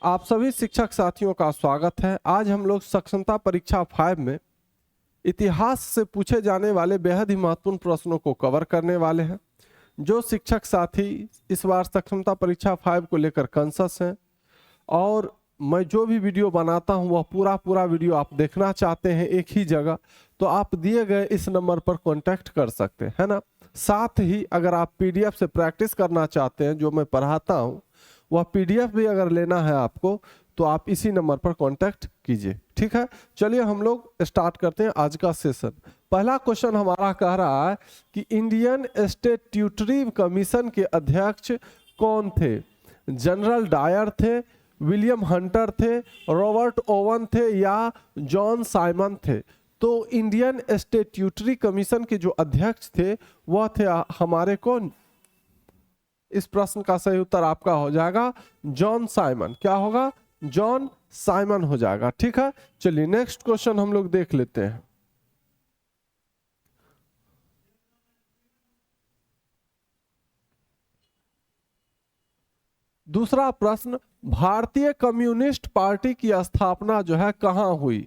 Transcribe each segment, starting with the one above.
आप सभी शिक्षक साथियों का स्वागत है। आज हम लोग सक्षमता परीक्षा 5 में इतिहास से पूछे जाने वाले बेहद ही महत्वपूर्ण प्रश्नों को कवर करने वाले हैं। जो शिक्षक साथी इस बार सक्षमता परीक्षा 5 को लेकर कॉन्शियस हैं और मैं जो भी वीडियो बनाता हूं वह पूरा वीडियो आप देखना चाहते हैं एक ही जगह, तो आप दिए गए इस नंबर पर कांटेक्ट कर सकते हैं ना। साथ ही अगर आप पीडीएफ से प्रैक्टिस करना चाहते हैं, जो मैं पढ़ाता हूं वह पीडीएफ भी अगर लेना है आपको, तो आप इसी नंबर पर कांटेक्ट कीजिए। ठीक है, चलिए हम लोग स्टार्ट करते हैं आज का सेशन। पहला क्वेश्चन हमारा कह रहा है कि इंडियन स्टैट्यूटरी कमीशन के अध्यक्ष कौन थे? जनरल डायर थे, विलियम हंटर थे, रॉबर्ट ओवन थे या जॉन साइमन थे? तो इंडियन स्टैट्यूटरी कमीशन के जो अध्यक्ष थे वह थे हमारे कौन? इस प्रश्न का सही उत्तर आपका हो जाएगा जॉन साइमन। क्या होगा? जॉन साइमन हो जाएगा। ठीक है, चलिए नेक्स्ट क्वेश्चन हम लोग देख लेते हैं। दूसरा प्रश्न, भारतीय कम्युनिस्ट पार्टी की स्थापना जो है कहाँ हुई?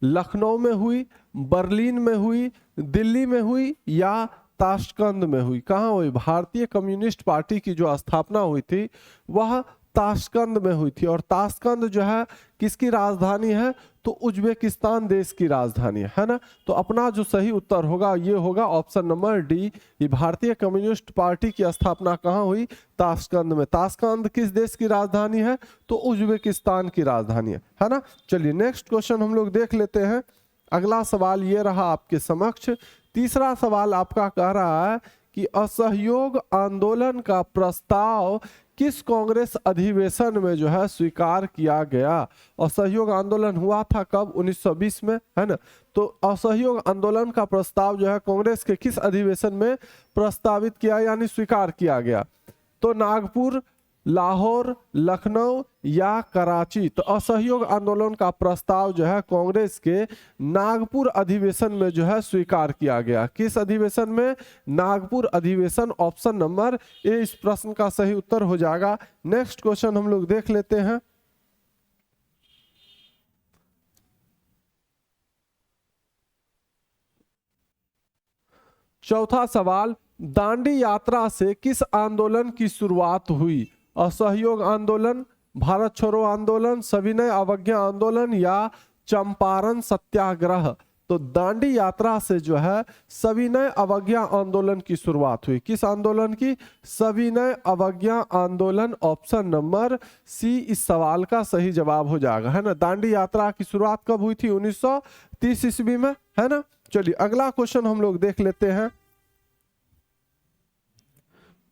लखनऊ में हुई, बर्लिन में हुई, दिल्ली में हुई या ताशकंद में हुई? कहाँ हुई? भारतीय कम्युनिस्ट पार्टी की जो स्थापना हुई थी वह ताशकंद में हुई थी। और ताशकंद जो है किसकी राजधानी है? तो उज्बेकिस्तान देश की राजधानी है ना। तो अपना जो सही उत्तर होगा ये होगा ऑप्शन नंबर डी। ये भारतीय कम्युनिस्ट पार्टी की स्थापना कहाँ हुई? ताशकंद में। ताशकंद किस देश की राजधानी है? तो उज्बेकिस्तान की राजधानी है ना। चलिए नेक्स्ट क्वेश्चन हम लोग देख लेते हैं। अगला सवाल ये रहा आपके समक्ष। तीसरा सवाल आपका कह रहा है कि असहयोग आंदोलन का प्रस्ताव किस कांग्रेस अधिवेशन में जो है स्वीकार किया गया? असहयोग आंदोलन हुआ था कब? 1920 में, है ना। तो असहयोग आंदोलन का प्रस्ताव जो है कांग्रेस के किस अधिवेशन में प्रस्तावित किया यानी स्वीकार किया गया? तो नागपुर, लाहौर, लखनऊ या कराची? तो असहयोग आंदोलन का प्रस्ताव जो है कांग्रेस के नागपुर अधिवेशन में जो है स्वीकार किया गया। किस अधिवेशन में? नागपुर अधिवेशन। ऑप्शन नंबर ए इस प्रश्न का सही उत्तर हो जाएगा। नेक्स्ट क्वेश्चन हम लोग देख लेते हैं। चौथा सवाल, दांडी यात्रा से किस आंदोलन की शुरुआत हुई? असहयोग आंदोलन, भारत छोड़ो आंदोलन, सविनय अवज्ञा आंदोलन या चंपारण सत्याग्रह? तो दांडी यात्रा से जो है सविनय अवज्ञा आंदोलन की शुरुआत हुई। किस आंदोलन की? सविनय अवज्ञा आंदोलन। ऑप्शन नंबर सी इस सवाल का सही जवाब हो जाएगा, है ना। दांडी यात्रा की शुरुआत कब हुई थी? 1930 ईस्वी में, है ना। चलिए अगला क्वेश्चन हम लोग देख लेते हैं।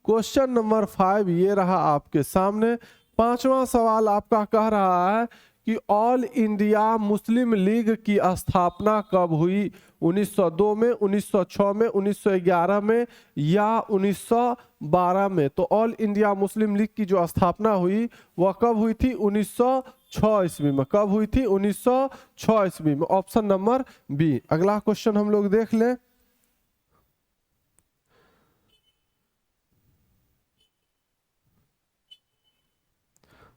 क्वेश्चन नंबर 5 ये रहा आपके सामने। पांचवा सवाल आपका कह रहा है कि ऑल इंडिया मुस्लिम लीग की स्थापना कब हुई? 1902 में, 1906 में, 1911 में या 1912 में? तो ऑल इंडिया मुस्लिम लीग की जो स्थापना हुई वह कब हुई थी? 1906 ईस्वी में। कब हुई थी? 1906 ईस्वी में। Option number B. अगला क्वेश्चन हम लोग देख लें।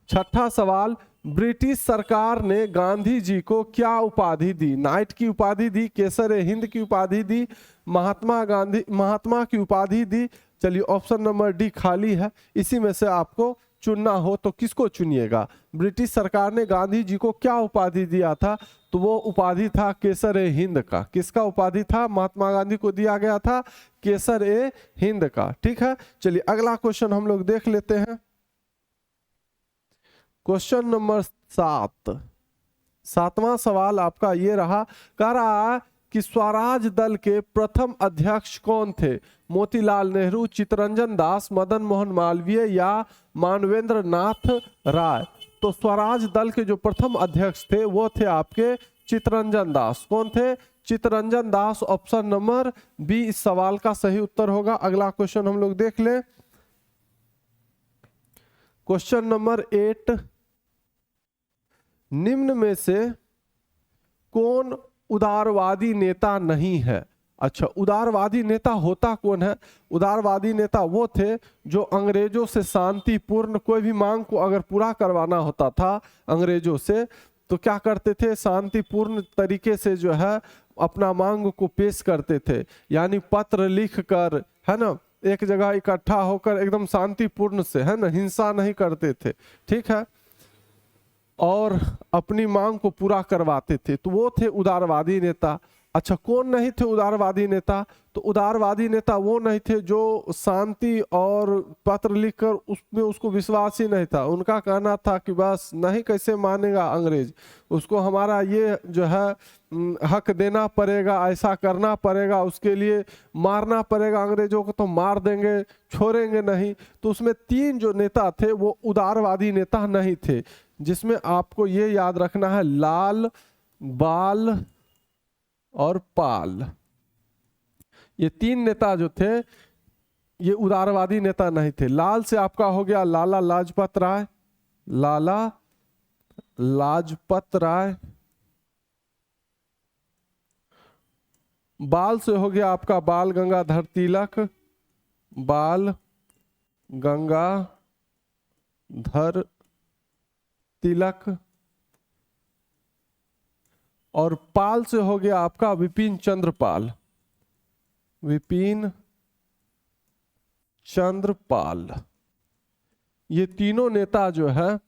छठा सवाल, ब्रिटिश सरकार ने गांधी जी को क्या उपाधि दी? नाइट की उपाधि दी, केसर हिंद की उपाधि दी, महात्मा की उपाधि दी? चलिए ऑप्शन नंबर डी खाली है, इसी में से आपको चुनना हो तो किसको चुनिएगा? ब्रिटिश सरकार ने गांधी जी को क्या उपाधि दिया था? तो वो उपाधि था केसर ए हिंद का। किसका उपाधि था? महात्मा गांधी को दिया गया था केसर ए हिंद का। ठीक है, चलिए अगला क्वेश्चन हम लोग देख लेते हैं। Question number 7। सातवां सवाल आपका ये रहा, कह रहा है कि स्वराज दल के प्रथम अध्यक्ष कौन थे? मोतीलाल नेहरू, चित्तरंजन दास, मदन मोहन मालवीय या मानवेंद्र नाथ राय? तो स्वराज दल के जो प्रथम अध्यक्ष थे वो थे आपके चित्तरंजन दास। कौन थे? Chittaranjan Das. Option number B इस सवाल का सही उत्तर होगा। अगला क्वेश्चन हम लोग देख लें। क्वेश्चन नंबर 8, निम्न में से कौन उदारवादी नेता नहीं है? अच्छा, उदारवादी नेता होता कौन है? उदारवादी नेता वो थे जो अंग्रेजों से शांतिपूर्ण कोई भी मांग को अगर पूरा करवाना होता था अंग्रेजों से, तो क्या करते थे? शांतिपूर्ण तरीके से जो है अपना मांग को पेश करते थे, यानी पत्र लिख कर, है ना, एक जगह इकट्ठा होकर एकदम शांतिपूर्ण से, है ना, हिंसा नहीं करते थे, ठीक है, और अपनी मांग को पूरा करवाते थे, तो वो थे उदारवादी नेता। अच्छा, कौन नहीं थे उदारवादी नेता? तो उदारवादी नेता वो नहीं थे जो शांति और पत्र लिखकर उसमें उसको विश्वास ही नहीं था, उनका कहना था कि बस नहीं कैसे मानेगा अंग्रेज, उसको हमारा ये जो है हक देना पड़ेगा, ऐसा करना पड़ेगा, उसके लिए मारना पड़ेगा, अंग्रेजों को तो मार देंगे, छोड़ेंगे नहीं। तो उसमें 3 जो नेता थे वो उदारवादी नेता नहीं थे, जिसमें आपको ये याद रखना है, लाल, बाल और पाल, ये 3 नेता जो थे ये उदारवादी नेता नहीं थे। लाल से आपका हो गया लाला लाजपत राय, लाला लाजपत राय। बाल से हो गया आपका बाल गंगाधर तिलक, बाल गंगाधर तिलक। और पाल से हो गया आपका विपिन चंद्र पाल, विपिन चंद्र पाल। ये तीनों नेता जो है,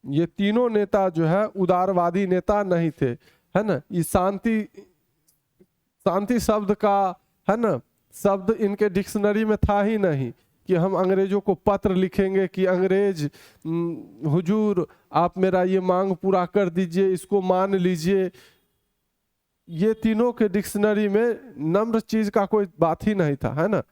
ये तीनों नेता जो है उदारवादी नेता नहीं थे, है ना। ये शांति, शांति शब्द का, है ना, शब्द इनके डिक्शनरी में था ही नहीं कि हम अंग्रेजों को पत्र लिखेंगे कि अंग्रेज हुजूर आप मेरा ये मांग पूरा कर दीजिए, इसको मान लीजिए। ये तीनों के डिक्शनरी में नम्र चीज का कोई बात ही नहीं था, है ना।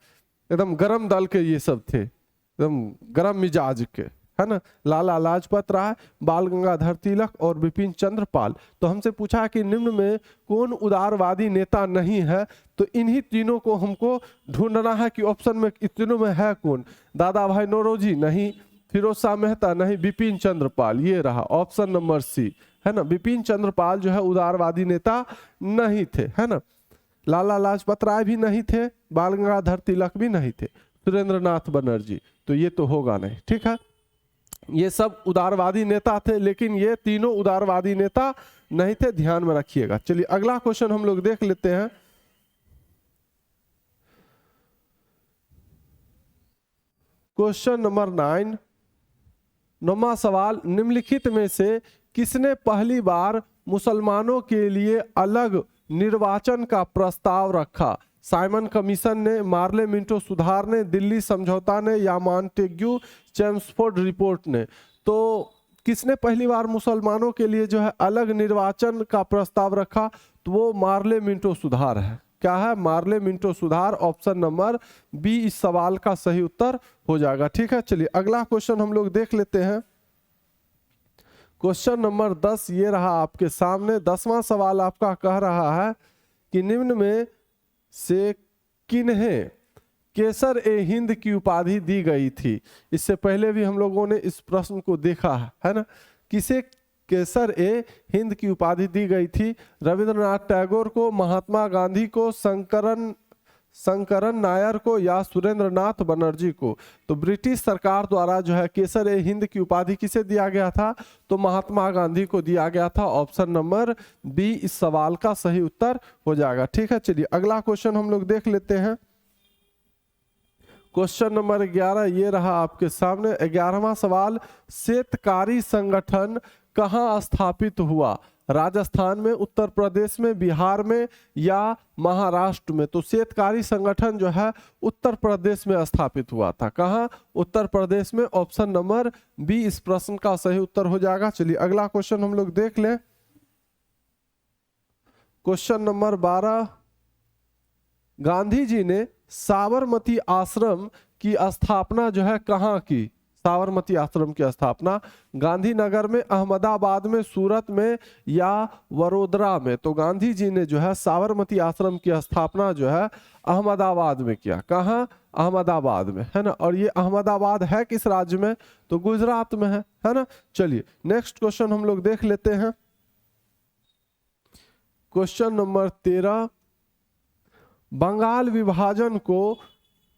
एकदम गरम दल के ये सब थे, एकदम गरम मिजाज के, है ना। लाला लाजपत राय, बाल गंगाधर तिलक और विपिन चंद्र पाल। तो हमसे पूछा कि निम्न में कौन उदारवादी नेता नहीं है, तो इन्हीं तीनों को हमको ढूंढना है कि ऑप्शन में इन तीनों में है कौन। दादा भाई नौरोजी नहीं, फिरोज शाह मेहता नहीं, विपिन चंद्र पाल, ये रहा ऑप्शन नंबर सी, है ना। विपिन चंद्र पाल जो है उदारवादी नेता नहीं थे, है ना। लाला लाजपत राय भी नहीं थे, बाल गंगाधर तिलक भी नहीं थे, सुरेंद्र नाथ बनर्जी, तो ये तो होगा नहीं, ठीक है। ये सब उदारवादी नेता थे, लेकिन ये तीनों उदारवादी नेता नहीं थे, ध्यान में रखिएगा। चलिए अगला क्वेश्चन हम लोग देख लेते हैं। क्वेश्चन नंबर 9, 9वां सवाल, निम्नलिखित में से किसने पहली बार मुसलमानों के लिए अलग निर्वाचन का प्रस्ताव रखा? साइमन कमीशन ने, मार्ले मिंटो सुधार ने, दिल्ली समझौता ने या मॉन्टेग्यू चेम्सफोर्ड रिपोर्ट ने? तो किसने पहली बार मुसलमानों के लिए जो है अलग निर्वाचन का प्रस्ताव रखा? तो वो मार्ले मिंटो सुधार है। क्या है? मार्ले मिंटो सुधार। ऑप्शन नंबर बी इस सवाल का सही उत्तर हो जाएगा, ठीक है। चलिए अगला क्वेश्चन हम लोग देख लेते हैं। क्वेश्चन नंबर 10 ये रहा आपके सामने। 10वां सवाल आपका कह रहा है कि निम्न में से किन्हें केसर ए हिंद की उपाधि दी गई थी? इससे पहले भी हम लोगों ने इस प्रश्न को देखा है ना। किसे केसर ए हिंद की उपाधि दी गई थी? रविंद्रनाथ टैगोर को, महात्मा गांधी को, शंकरन नायर को या सुरेंद्रनाथ बनर्जी को? तो ब्रिटिश सरकार द्वारा जो है केसर ए हिंद की उपाधि किसे दिया गया था? तो महात्मा गांधी को दिया गया था। ऑप्शन नंबर बी इस सवाल का सही उत्तर हो जाएगा, ठीक है। चलिए अगला क्वेश्चन हम लोग देख लेते हैं। क्वेश्चन नंबर 11 ये रहा आपके सामने। 11वां सवाल, शेतकारी संगठन कहाँ स्थापित हुआ? राजस्थान में, उत्तर प्रदेश में, बिहार में या महाराष्ट्र में? तो शेतकारी संगठन जो है उत्तर प्रदेश में स्थापित हुआ था। कहाँ? उत्तर प्रदेश में। ऑप्शन नंबर बी इस प्रश्न का सही उत्तर हो जाएगा। चलिए अगला क्वेश्चन हम लोग देख लें। क्वेश्चन नंबर 12, गांधी जी ने साबरमती आश्रम की स्थापना जो है कहाँ की? साबरमती आश्रम की स्थापना गांधीनगर में, अहमदाबाद में, सूरत में या वडोदरा में? तो गांधी जी ने जो है साबरमती आश्रम की स्थापना जो है अहमदाबाद में किया। कहाँ? अहमदाबाद में, है ना। और ये अहमदाबाद है किस राज्य में? तो गुजरात में है ना। चलिए नेक्स्ट क्वेश्चन हम लोग देख लेते हैं। क्वेश्चन नंबर 13, बंगाल विभाजन को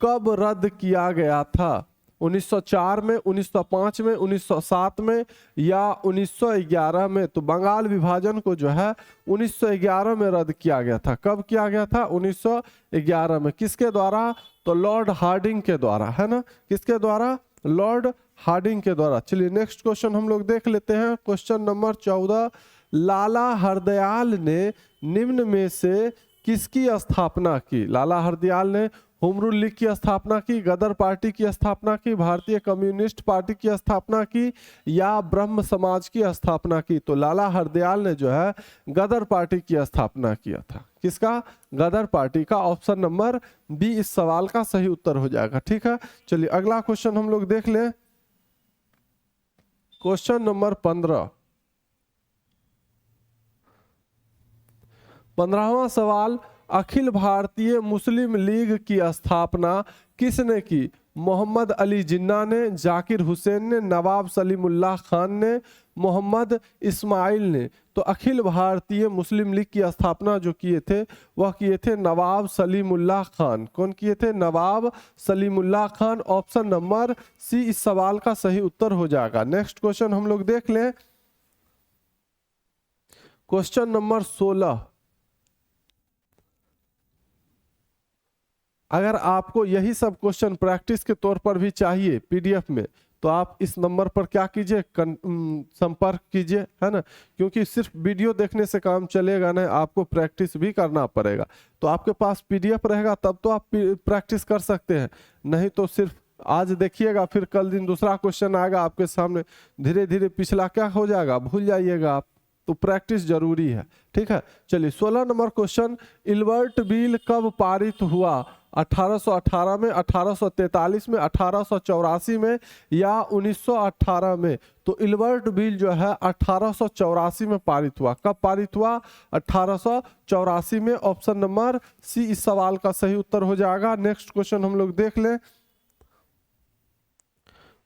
कब रद्द किया गया था? 1904 में, 1905 में, 1907 में या 1911 में? तो बंगाल विभाजन को जो है 1911 में रद्द किया गया था। कब किया गया था? 1911 में। किसके द्वारा? तो लॉर्ड हार्डिंग के द्वारा, है ना। किसके द्वारा? लॉर्ड हार्डिंग के द्वारा। चलिए नेक्स्ट क्वेश्चन हम लोग देख लेते हैं। क्वेश्चन नंबर 14, लाला हरदयाल ने निम्न में से किसकी स्थापना की? लाला हरदयाल ने होम रूल लीग की स्थापना की, गदर पार्टी की स्थापना की, भारतीय कम्युनिस्ट पार्टी की स्थापना की या ब्रह्म समाज की स्थापना की? तो लाला हरदयाल ने जो है गदर पार्टी की स्थापना किया था। किसका? गदर पार्टी का। ऑप्शन नंबर बी इस सवाल का सही उत्तर हो जाएगा। ठीक है, चलिए अगला क्वेश्चन हम लोग देख लें। क्वेश्चन नंबर 15, 15वां सवाल, अखिल भारतीय मुस्लिम लीग की स्थापना किसने की? मोहम्मद अली जिन्ना ने, जाकिर हुसैन ने, नवाब सलीमुल्लाह खान ने, मोहम्मद इस्माइल ने? तो अखिल भारतीय मुस्लिम लीग की स्थापना जो किए थे वह किए थे नवाब सलीमुल्लाह खान। कौन किए थे? Nawab Salimullah Khan. Option number C इस सवाल का सही उत्तर हो जाएगा। नेक्स्ट क्वेश्चन हम लोग देख लें। क्वेश्चन नंबर 16, अगर आपको यही सब क्वेश्चन प्रैक्टिस के तौर पर भी चाहिए पीडीएफ में, तो आप इस नंबर पर क्या कीजिए? संपर्क कीजिए, है ना। क्योंकि सिर्फ वीडियो देखने से काम चलेगा नहीं, आपको प्रैक्टिस भी करना पड़ेगा। तो आपके पास पीडीएफ रहेगा तब तो आप प्रैक्टिस कर सकते हैं, नहीं तो सिर्फ आज देखिएगा, फिर कल दिन दूसरा क्वेश्चन आएगा आपके सामने, धीरे धीरे पिछला क्या हो जाएगा, भूल जाइएगा आप। तो प्रैक्टिस जरूरी है। ठीक है, चलिए 16 नंबर क्वेश्चन, इल्बर्ट बिल कब पारित हुआ? 1818 में, 1843 में, 1884 में या 1918 में? तो इल्बर्ट बिल जो है 1884 में पारित हुआ। कब पारित हुआ? 1884 में। ऑप्शन नंबर सी इस सवाल का सही उत्तर हो जाएगा। नेक्स्ट क्वेश्चन हम लोग देख लें।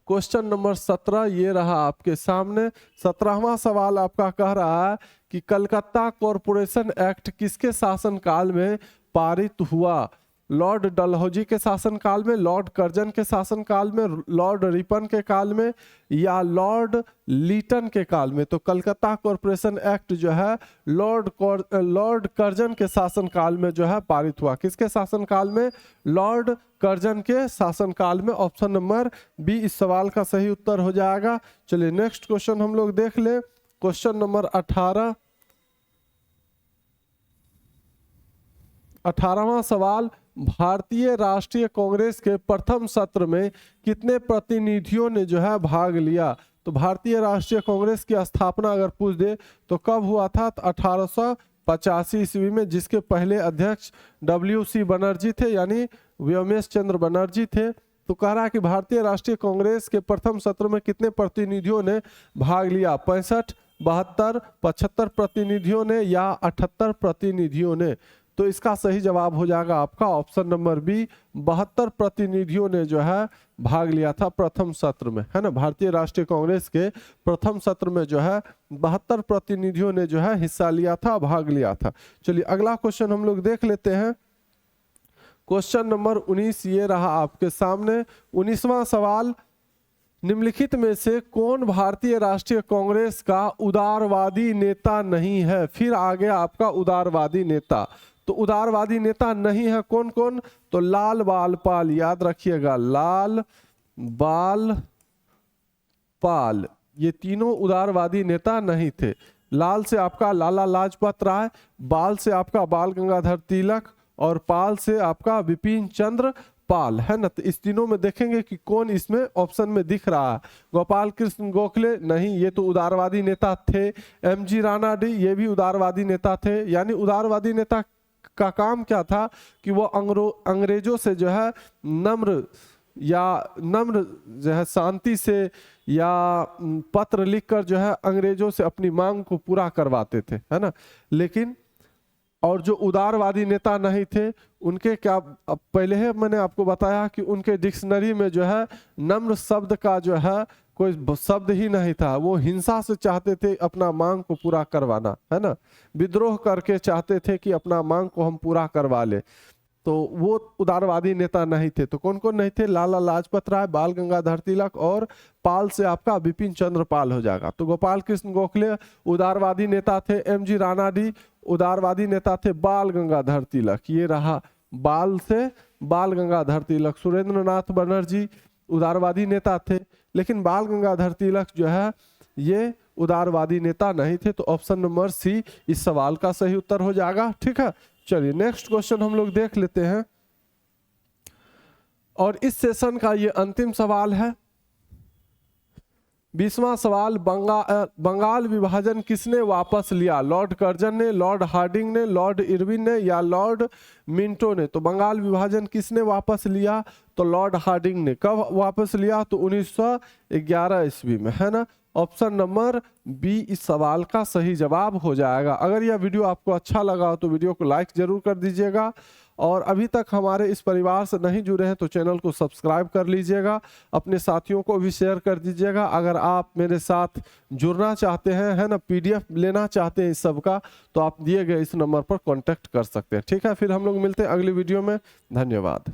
क्वेश्चन नंबर 17 ये रहा आपके सामने। 17वां सवाल आपका कह रहा है कि कलकत्ता कॉरपोरेशन एक्ट किसके शासनकाल में पारित हुआ? लॉर्ड डलहौजी के शासनकाल में, लॉर्ड कर्जन के शासनकाल में, लॉर्ड रिपन के काल में या लॉर्ड लीटन के काल में? तो कलकत्ता कॉरपोरेशन एक्ट जो है लॉर्ड कर्जन के शासनकाल में जो है पारित हुआ। किसके शासनकाल में? लॉर्ड कर्जन के शासनकाल में। ऑप्शन नंबर बी इस सवाल का सही उत्तर हो जाएगा। चलिए नेक्स्ट क्वेश्चन हम लोग देख ले। क्वेश्चन नंबर 18, 18वां सवाल, भारतीय राष्ट्रीय कांग्रेस के प्रथम सत्र में कितने प्रतिनिधियों ने जो है भाग लिया? तो भारतीय राष्ट्रीय कांग्रेस की स्थापना अगर पूछ दे तो कब हुआ था? तो 1885 ईस्वी में, जिसके पहले अध्यक्ष WC बनर्जी थे, यानी व्योमेश चंद्र बनर्जी थे। तो कह रहा है कि भारतीय राष्ट्रीय कांग्रेस के प्रथम सत्र में कितने प्रतिनिधियों ने भाग लिया? 65, 72, 75 प्रतिनिधियों ने या 78 प्रतिनिधियों ने? तो इसका सही जवाब हो जाएगा आपका ऑप्शन नंबर बी, 72 प्रतिनिधियों ने जो है भाग लिया था प्रथम सत्र में, है ना। भारतीय राष्ट्रीय कांग्रेस के प्रथम सत्र में जो है 72 प्रतिनिधियों ने जो है हिस्सा लिया था, भाग लिया था। चलिए अगला क्वेश्चन हम लोग देख लेते हैं। क्वेश्चन नंबर 19 ये रहा आपके सामने। 19वां सवाल, निम्नलिखित में से कौन भारतीय राष्ट्रीय कांग्रेस का उदारवादी नेता नहीं है? फिर आ गया आपका उदारवादी नेता। तो उदारवादी नेता नहीं है कौन कौन? तो लाल बाल पाल, याद रखिएगा, लाल बाल पाल, ये तीनों उदारवादी नेता नहीं थे। लाल से आपका लाला लाजपत राय, बाल से आपका बाल गंगाधर तिलक और पाल से आपका विपिन चंद्र पाल, है ना। तो इस तीनों में देखेंगे कि कौन इसमें ऑप्शन में दिख रहा है। गोपाल कृष्ण गोखले नहीं, ये तो उदारवादी नेता थे। MG राणा डी, ये भी उदारवादी नेता थे। यानी उदारवादी नेता का काम क्या था कि वो अंग्रेजों से जो है नम्र जो है शांति से या पत्र लिखकर जो है अंग्रेजों से अपनी मांग को पूरा करवाते थे, है ना। लेकिन और जो उदारवादी नेता नहीं थे उनके क्या, अब पहले ही मैंने आपको बताया कि उनके डिक्शनरी में जो है नम्र शब्द का जो है कोई शब्द ही नहीं था। वो हिंसा से चाहते थे अपना मांग को पूरा करवाना, है ना, विद्रोह करके चाहते थे कि अपना मांग को हम पूरा करवा ले। तो वो उदारवादी नेता नहीं थे। तो कौन कौन नहीं थे? लाला लाजपत राय, बाल गंगाधर तिलक और पाल से आपका बिपिन चंद्र पाल हो जाएगा। तो गोपाल कृष्ण गोखले उदारवादी नेता थे। एमजी रानाडी उदारवादी नेता थे। बाल गंगाधर तिलक, ये रहा बाल से बाल गंगाधर तिलक। सुरेंद्र नाथ बनर्जी उदारवादी नेता थे, लेकिन बाल गंगाधर तिलक जो है ये उदारवादी नेता नहीं थे। तो ऑप्शन नंबर सी इस सवाल का सही उत्तर हो जाएगा। ठीक है, चलिए नेक्स्ट क्वेश्चन हम लोग देख लेते हैं। और इस सेशन का ये अंतिम सवाल है। 20वां सवाल, बंगाल विभाजन किसने वापस लिया? लॉर्ड कर्जन ने, लॉर्ड हार्डिंग ने, लॉर्ड इरविन ने या लॉर्ड मिंटो ने? तो बंगाल विभाजन किसने वापस लिया? तो लॉर्ड हार्डिंग ने। कब वापस लिया? तो 1911 ईस्वी में, है ना। ऑप्शन नंबर बी इस सवाल का सही जवाब हो जाएगा। अगर यह वीडियो आपको अच्छा लगा तो वीडियो को लाइक जरूर कर दीजिएगा, और अभी तक हमारे इस परिवार से नहीं जुड़े हैं तो चैनल को सब्सक्राइब कर लीजिएगा, अपने साथियों को भी शेयर कर दीजिएगा। अगर आप मेरे साथ जुड़ना चाहते हैं, है ना, PDF लेना चाहते हैं इस सब का, तो आप दिए गए इस नंबर पर कॉन्टैक्ट कर सकते हैं। ठीक है, फिर हम लोग मिलते हैं अगली वीडियो में। धन्यवाद।